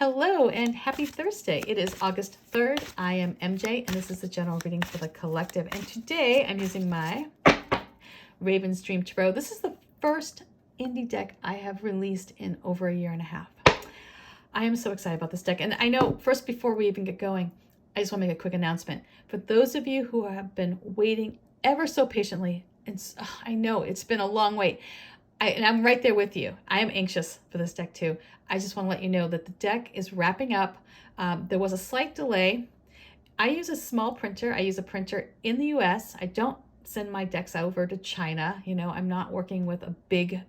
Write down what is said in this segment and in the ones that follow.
Hello and happy Thursday. It is August 3rd. I am MJ and this is the general reading for the collective. And today I'm using my Raven's Dream Tarot. This is the first indie deck I have released in over a year and a half. I am so excited about this deck. And I know first, before we even get going, I just want to make a quick announcement. For those of you who have been waiting ever so patiently, and I know it's been a long wait, and I'm right there with you. I am anxious for this deck too. I just want to let you know that the deck is wrapping up. There was a slight delay. I use a small printer. I use a printer in the US. I don't send my decks over to China. You know, I'm not working with a big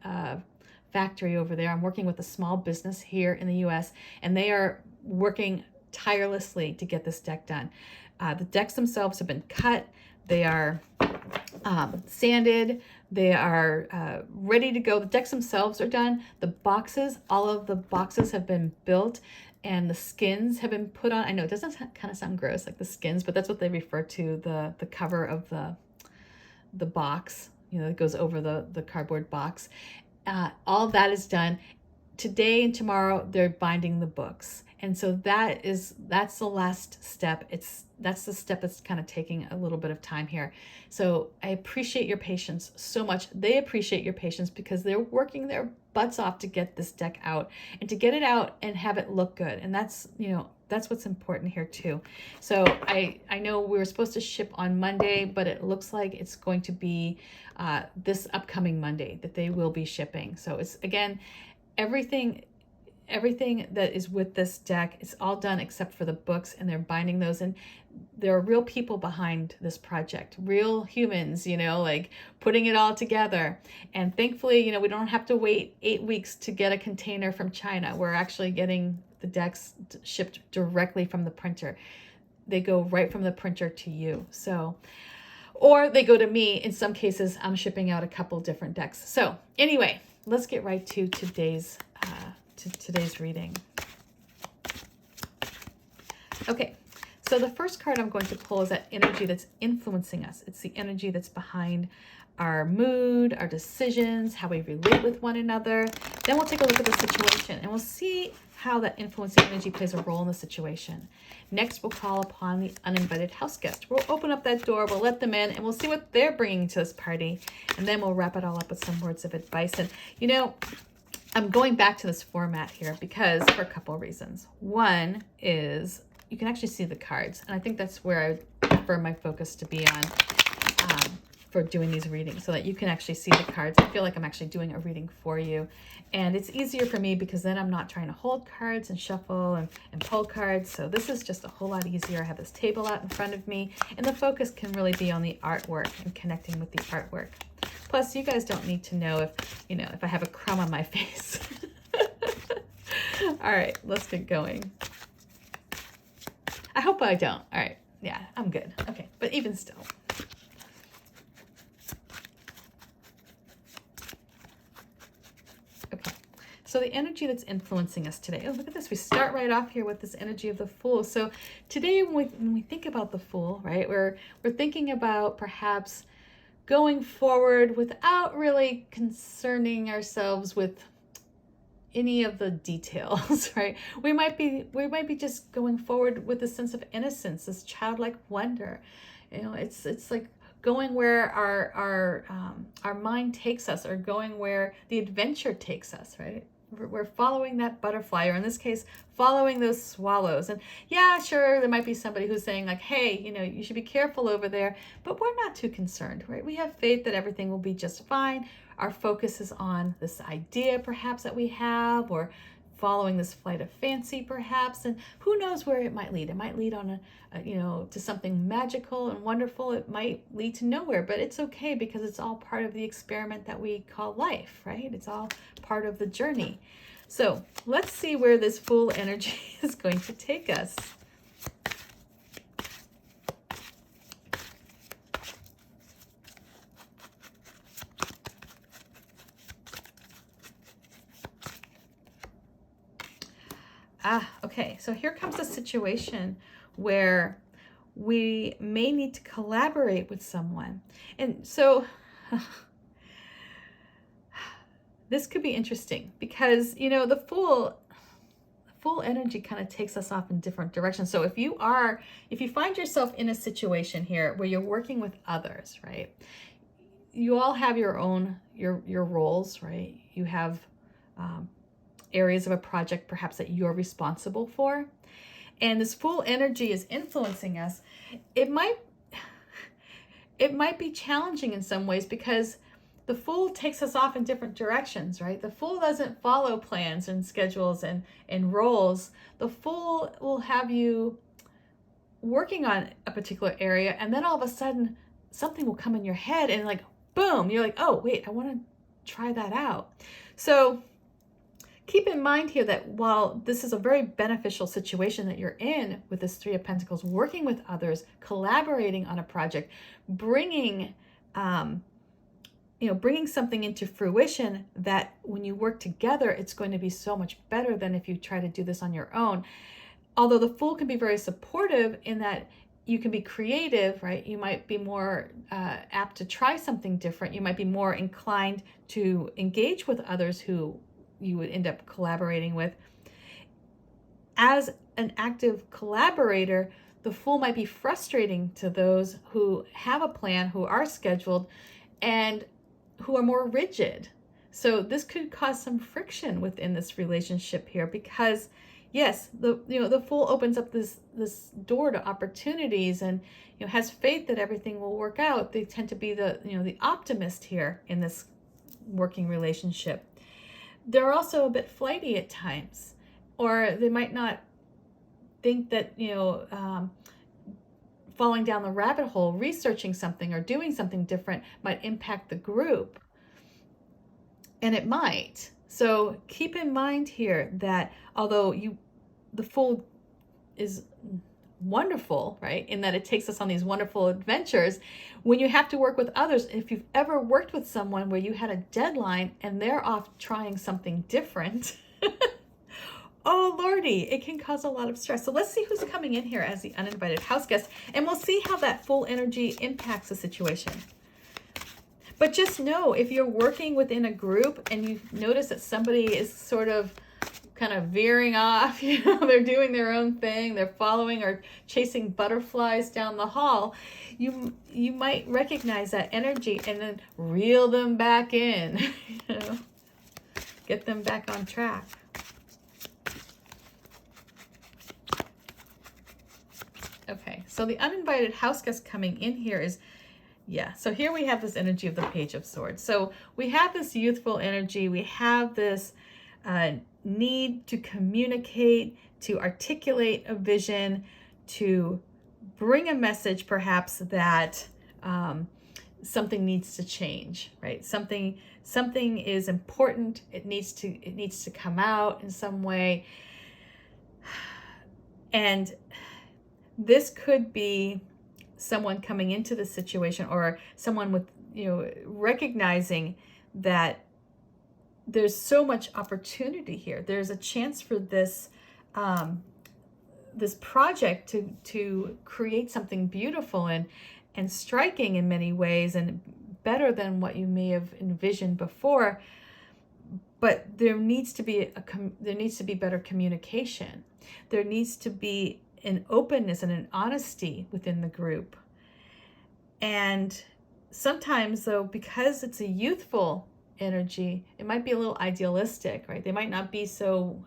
factory over there. I'm working with a small business here in the US, and they are working tirelessly to get this deck done. The decks themselves have been cut. They are sanded. They are ready to go. The decks themselves are done. The boxes, all of the boxes have been built and the skins have been put on. I know it doesn't kind of sound gross, like the skins, but that's what they refer to the cover of the box, you know, that goes over the cardboard box. All that is done. Today and tomorrow, they're binding the books. And so that's the last step. That's the step that's kind of taking a little bit of time here. So I appreciate your patience so much. They appreciate your patience because they're working their butts off to get this deck out and to get it out and have it look good. And that's, you know, that's what's important here too. So I know we were supposed to ship on Monday, but it looks like it's going to be this upcoming Monday that they will be shipping. So it's, again, everything that is with this deck, it's all done except for the books, and they're binding those. And there are real people behind this project, real humans, you know, like putting it all together. And thankfully, you know, we don't have to wait 8 weeks to get a container from China. We're actually getting the decks shipped directly from the printer. They go right from the printer to you. So, or they go to me. In some cases, I'm shipping out a couple different decks. So anyway, let's get right to today's reading. Okay, so the first card I'm going to pull is that energy that's influencing us. It's the energy that's behind our mood, our decisions, how we relate with one another. Then we'll take a look at the situation and we'll see how that influencing energy plays a role in the situation. Next, we'll call upon the uninvited house guest. We'll open up that door, we'll let them in, and we'll see what they're bringing to this party. And then we'll wrap it all up with some words of advice. And, you know, I'm going back to this format here because for a couple of reasons. One is you can actually see the cards, and I think that's where I prefer my focus to be on for doing these readings, so that you can actually see the cards. I feel like I'm actually doing a reading for you, and it's easier for me because then I'm not trying to hold cards and shuffle and pull cards. So this is just a whole lot easier. I have this table out in front of me, and the focus can really be on the artwork and connecting with the artwork. Plus, you guys don't need to know if, you know, if I have a crumb on my face. All right, let's get going. I hope I don't. All right, yeah, I'm good. Okay, but even still. Okay, so the energy that's influencing us today. Oh, look at this. We start right off here with this energy of the Fool. So today when we think about the Fool, right, we're thinking about perhaps going forward without really concerning ourselves with any of the details, right? We might be just going forward with a sense of innocence, this childlike wonder. You know, it's like going where our mind takes us, or going where the adventure takes us, right? We're following that butterfly, or in this case, following those swallows. And yeah, sure, there might be somebody who's saying like, hey, you know, you should be careful over there, but we're not too concerned, right? We have faith that everything will be just fine. Our focus is on this idea perhaps that we have, or following this flight of fancy perhaps, and who knows where it might lead. It might lead on you know, to something magical and wonderful. It might lead to nowhere, but it's okay because it's all part of the experiment that we call life, right? It's all part of the journey. So let's see where this Fool energy is going to take us. Okay, so here comes a situation where we may need to collaborate with someone. And so this could be interesting because, you know, the Fool full energy kind of takes us off in different directions. So if you find yourself in a situation here where you're working with others, right? You all have your own, your roles, right? You have areas of a project perhaps that you're responsible for. And this full energy is influencing us. It might be challenging in some ways because the Fool takes us off in different directions, right? The Fool doesn't follow plans and schedules and roles. The Fool will have you working on a particular area, and then all of a sudden something will come in your head and like, boom, you're like, oh, wait, I want to try that out. So keep in mind here that while this is a very beneficial situation that you're in with this Three of Pentacles, working with others, collaborating on a project, bringing something into fruition, that when you work together, it's going to be so much better than if you try to do this on your own. Although the Fool can be very supportive in that you can be creative, right? You might be more apt to try something different. You might be more inclined to engage with others who you would end up collaborating with. As an active collaborator, the Fool might be frustrating to those who have a plan, who are scheduled, and who are more rigid. So this could cause some friction within this relationship here, because yes, the Fool opens up this door to opportunities and has faith that everything will work out. They tend to be the optimist here in this working relationship. They're also a bit flighty at times, or they might not think that falling down the rabbit hole, researching something or doing something different might impact the group. And it might. So keep in mind here that although the Fool is wonderful, right, in that it takes us on these wonderful adventures, when you have to work with others, if you've ever worked with someone where you had a deadline and they're off trying something different, oh lordy, it can cause a lot of stress. So let's see who's coming in here as the uninvited house guest, and we'll see how that Fool energy impacts the situation. But just know, if you're working within a group and you notice that somebody is sort of kind of veering off, they're doing their own thing, they're following or chasing butterflies down the hall, you might recognize that energy and then reel them back in, get them back on track. Okay, so the uninvited house guest coming in here is, so here we have this energy of the Page of Swords. So we have this youthful energy, we have this need to communicate, to articulate a vision, to bring a message perhaps that something needs to change, right? Something is important. It needs to come out in some way. And this could be someone coming into the situation, or someone with, recognizing that there's so much opportunity here. There's a chance for this this project to create something beautiful and striking in many ways, and better than what you may have envisioned before. But there needs to be better communication. There needs to be an openness and an honesty within the group. And sometimes, though, because it's a youthful energy, it might be a little idealistic, right? They might not be so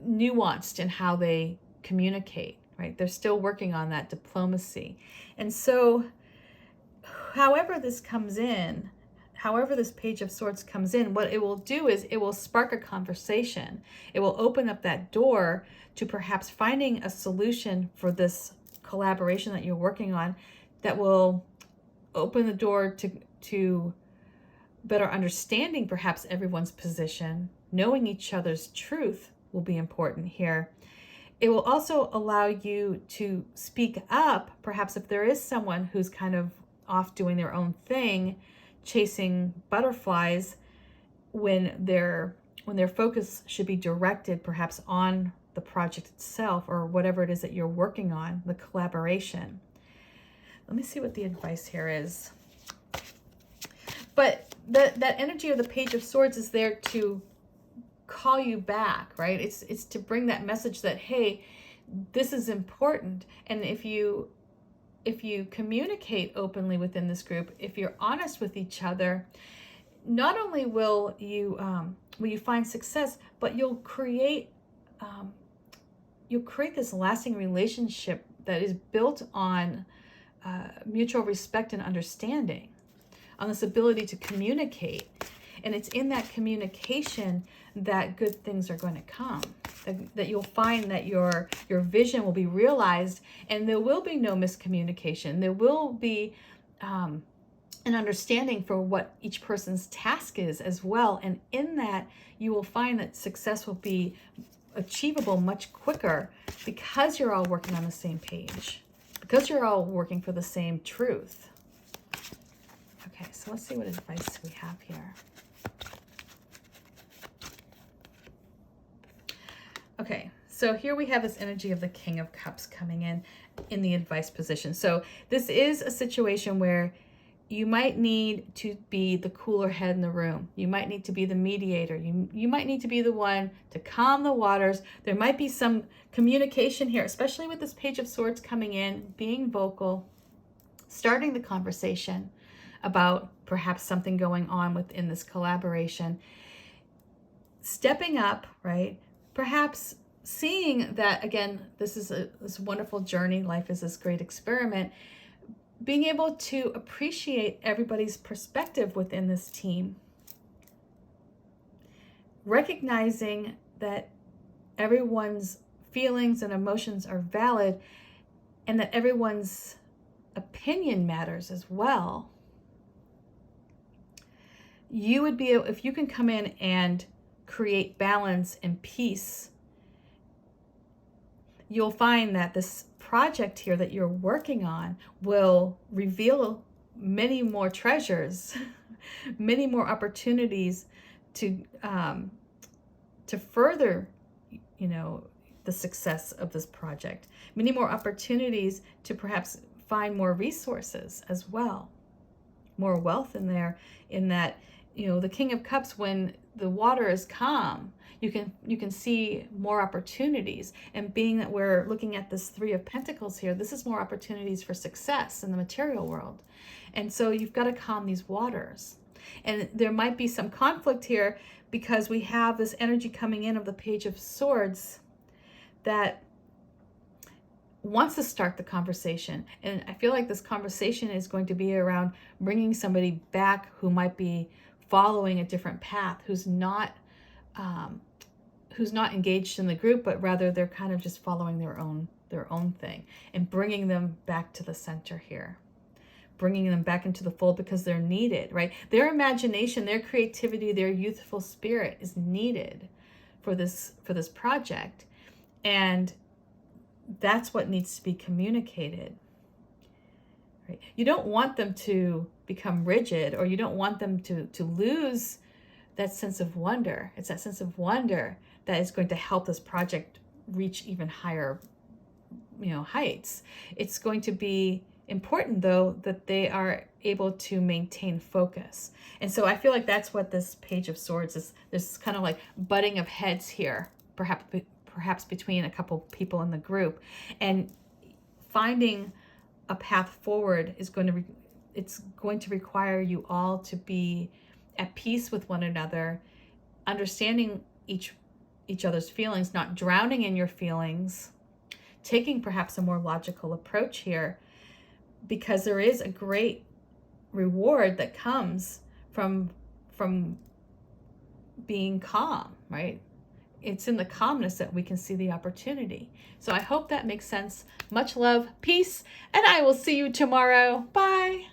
nuanced in how they communicate, right? They're still working on that diplomacy. And so however this comes in, however this Page of Swords comes in, what it will do is it will spark a conversation. It will open up that door to perhaps finding a solution for this collaboration that you're working on, that will open the door to better understanding perhaps everyone's position. Knowing each other's truth will be important here. It will also allow you to speak up, perhaps if there is someone who's kind of off doing their own thing, chasing butterflies, when their focus should be directed perhaps on the project itself, or whatever it is that you're working on, the collaboration. Let me see what the advice here is. But that energy of the Page of Swords is there to call you back, right? It's to bring that message that, hey, this is important. And if you communicate openly within this group, if you're honest with each other, not only will you find success, but you'll create this lasting relationship that is built on mutual respect and understanding, on this ability to communicate. And it's in that communication that good things are going to come, that you'll find that your vision will be realized, and there will be no miscommunication. There will be an understanding for what each person's task is as well. And in that, you will find that success will be achievable much quicker because you're all working on the same page, because you're all working for the same truth. Okay, so let's see what advice we have here. Okay, so here we have this energy of the King of Cups coming in the advice position. So this is a situation where you might need to be the cooler head in the room. You might need to be the mediator. You might need to be the one to calm the waters. There might be some communication here, especially with this Page of Swords coming in, being vocal, starting the conversation about perhaps something going on within this collaboration. Stepping up, right? Perhaps seeing that, again, this is this wonderful journey. Life is this great experiment. Being able to appreciate everybody's perspective within this team. Recognizing that everyone's feelings and emotions are valid, and that everyone's opinion matters as well. You would be, if you can come in and create balance and peace, you'll find that this project here that you're working on will reveal many more treasures, many more opportunities to further, the success of this project, many more opportunities to perhaps find more resources as well, more wealth in there, in that, the King of Cups, when the water is calm, you can see more opportunities. And being that we're looking at this Three of Pentacles here, this is more opportunities for success in the material world. And so you've got to calm these waters. And there might be some conflict here because we have this energy coming in of the Page of Swords that wants to start the conversation. And I feel like this conversation is going to be around bringing somebody back who might be following a different path, who's not engaged in the group, but rather they're kind of just following their own thing, and bringing them back to the center here, bringing them back into the fold because they're needed, right? Their imagination, their creativity, their youthful spirit is needed for this project, and that's what needs to be communicated. Right? You don't want them to become rigid, or you don't want them to lose that sense of wonder. It's that sense of wonder that is going to help this project reach even higher, heights. It's going to be important, though, that they are able to maintain focus. And so I feel like that's what this Page of Swords is. There's kind of like butting of heads here, perhaps between a couple people in the group, and finding a path forward is going to require you all to be at peace with one another, understanding each other's feelings, not drowning in your feelings, taking perhaps a more logical approach here, because there is a great reward that comes from being calm, right? It's in the calmness that we can see the opportunity. So I hope that makes sense. Much love, peace, and I will see you tomorrow. Bye.